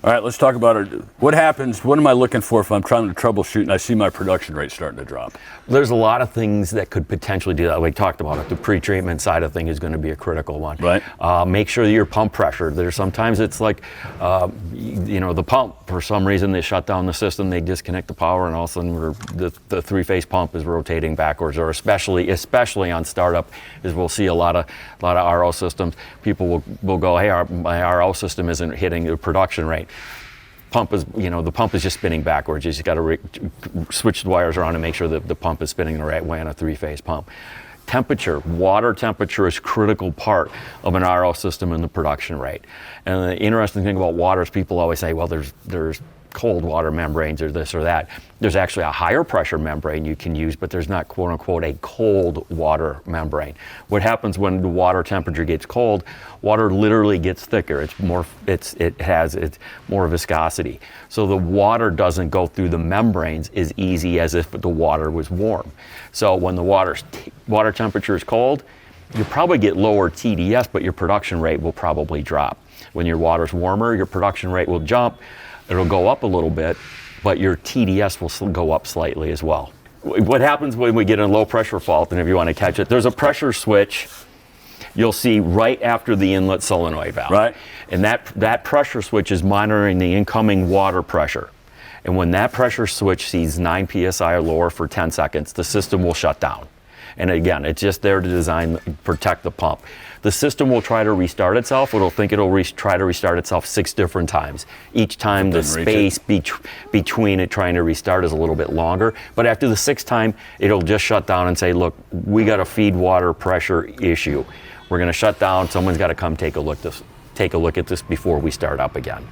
All right, let's talk about it. What happens, what am I looking for if I'm trying to troubleshoot and I see my production rate starting to drop? There's a lot of things that could potentially do that. We talked about it. The pre-treatment side of thing is going to be a critical one. Right. Make sure that your pump pressure, there's sometimes it's like, the pump, for some reason they shut down the system, they disconnect the power, and all of a sudden the three-phase pump is rotating backwards, or especially on startup, is we'll see a lot of RO systems. People will go, hey, my RO system isn't hitting the production rate. The pump is just spinning backwards. You just got to switch the wires around and make sure that the pump is spinning the right way on a three-phase pump. Temperature, water temperature is a critical part of an RO system in the production rate. And the interesting thing about water is people always say, well, there's cold water membranes or this or that. There's actually a higher pressure membrane you can use, but there's not, quote unquote, a cold water membrane. What happens when the water temperature gets cold, water literally gets thicker. It's more viscosity. So the water doesn't go through the membranes as easy as if the water was warm. So when the water temperature is cold, you probably get lower TDS, but your production rate will probably drop. When your water's warmer, your production rate will jump. It'll go up a little bit, but your TDS will go up slightly as well. What happens when we get a low pressure fault, and if you want to catch it, there's a pressure switch you'll see right after the inlet solenoid valve. Right. And that pressure switch is monitoring the incoming water pressure. And when that pressure switch sees 9 psi or lower for 10 seconds, the system will shut down. And again, it's just there to protect the pump. The system will try to restart itself. It'll think it'll try to restart itself 6 different times. Each time the space between it trying to restart is a little bit longer. But after the 6th time, it'll just shut down and say, look, we got a feed water pressure issue. We're going to shut down. Someone's got to come take a look at this before we start up again.